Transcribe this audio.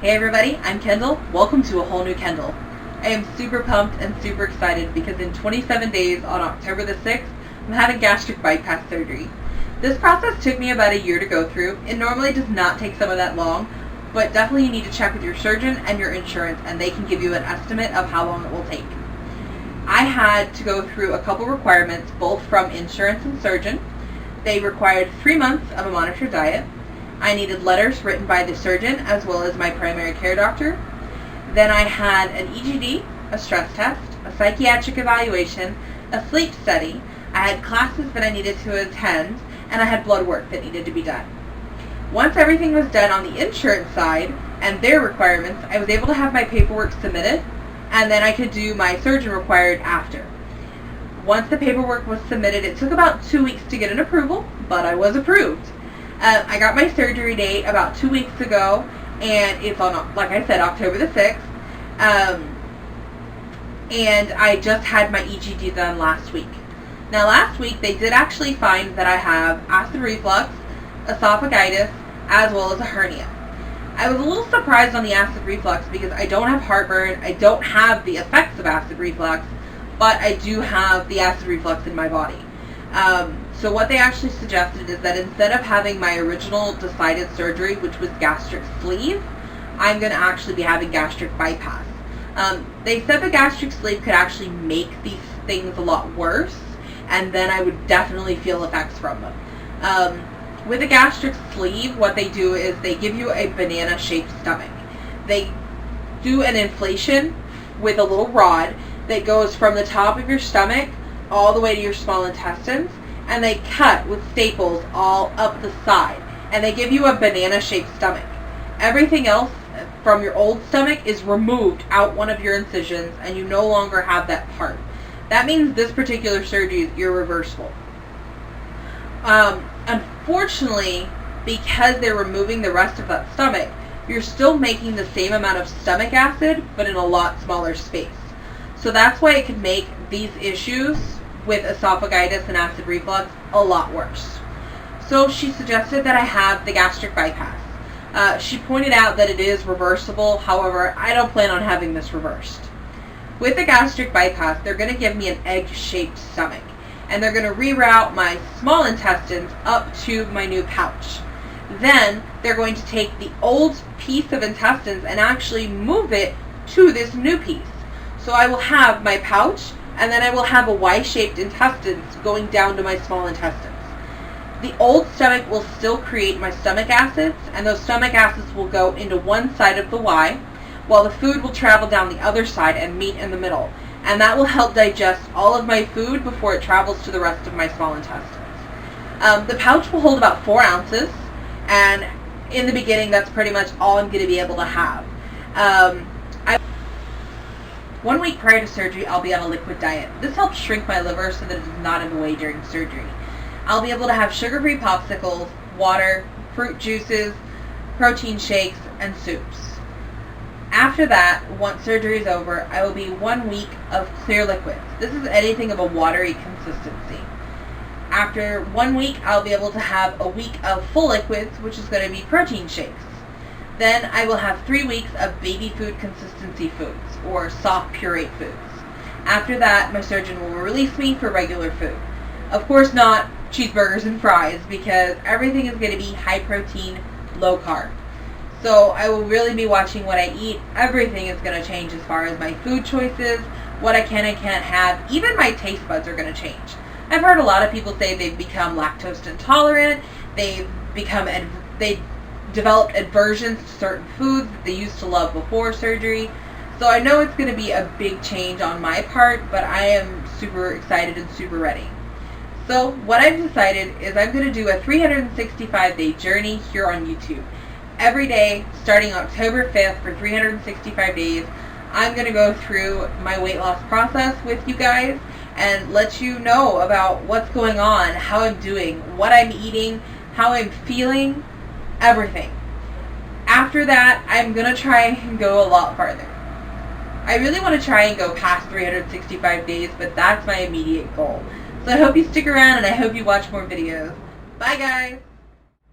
Hey everybody, I'm Kendall. Welcome to A Whole New Kendale. I am super pumped and super excited because in 27 days on October the 6th, I'm having gastric bypass surgery. This process took me about a year to go through. It normally does not take some of that long, but definitely you need to check with your surgeon and your insurance and they can give you an estimate of how long it will take. I had to go through a couple requirements, both from insurance and surgeon. They required 3 months of a monitored diet. I needed letters written by the surgeon as well as my primary care doctor. Then I had an EGD, a stress test, a psychiatric evaluation, a sleep study. I had classes that I needed to attend, and I had blood work that needed to be done. Once everything was done on the insurance side and their requirements, I was able to have my paperwork submitted, and then I could do my surgeon required after. Once the paperwork was submitted, it took about 2 weeks to get an approval, but I was approved. I got my surgery date about 2 weeks ago, and it's on, like I said, October the 6th. And I just had my EGD done last week. Now last week they did actually find that I have acid reflux, esophagitis, as well as a hernia. I was a little surprised on the acid reflux because I don't have heartburn, I don't have the effects of acid reflux, but I do have the acid reflux in my body. So what they actually suggested is that instead of having my original decided surgery, which was gastric sleeve, I'm going to actually be having gastric bypass. They said the gastric sleeve could actually make these things a lot worse, and then I would definitely feel effects from them. With a gastric sleeve, what they do is they give you a banana-shaped stomach. They do an inflation with a little rod that goes from the top of your stomach all the way to your small intestines, and they cut with staples all up the side, and they give you a banana-shaped stomach. Everything else from your old stomach is removed out one of your incisions, and you no longer have that part. That means this particular surgery is irreversible. Unfortunately, because they're removing the rest of that stomach, you're still making the same amount of stomach acid, but in a lot smaller space. So that's why it could make these issues with esophagitis and acid reflux a lot worse. So she suggested that I have the gastric bypass. She pointed out that it is reversible, however, I don't plan on having this reversed. With the gastric bypass, they're going to give me an egg-shaped stomach, and they're going to reroute my small intestines up to my new pouch. Then they're going to take the old piece of intestines and actually move it to this new piece. So I will have my pouch, and then I will have a Y-shaped intestines going down to my small intestines. The old stomach will still create my stomach acids, and those stomach acids will go into one side of the Y, while the food will travel down the other side and meet in the middle. And that will help digest all of my food before it travels to the rest of my small intestines. The pouch will hold about 4 ounces, and in the beginning that's pretty much all I'm going to be able to have. 1 week prior to surgery, I'll be on a liquid diet. This helps shrink my liver so that it is not in the way during surgery. I'll be able to have sugar-free popsicles, water, fruit juices, protein shakes, and soups. After that, once surgery is over, I will be 1 week of clear liquids. This is anything of a watery consistency. After 1 week, I'll be able to have a week of full liquids, which is going to be protein shakes. Then I will have 3 weeks of baby food consistency foods, or soft pureed foods. After that, my surgeon will release me for regular food. Of course not cheeseburgers and fries, because everything is going to be high protein, low carb. So I will really be watching what I eat. Everything is going to change as far as my food choices, what I can and can't have. Even my taste buds are going to change. I've heard a lot of people say they've become lactose intolerant, they developed aversions to certain foods that they used to love before surgery. So I know it's going to be a big change on my part, but I am super excited and super ready. So what I've decided is I'm going to do a 365-day journey here on YouTube. Every day, starting October 5th for 365 days, I'm going to go through my weight loss process with you guys and let you know about what's going on, how I'm doing, what I'm eating, how I'm feeling, everything. After that, I'm going to try and go a lot farther. I really want to try and go past 365 days, but that's my immediate goal. So I hope you stick around and I hope you watch more videos. Bye guys!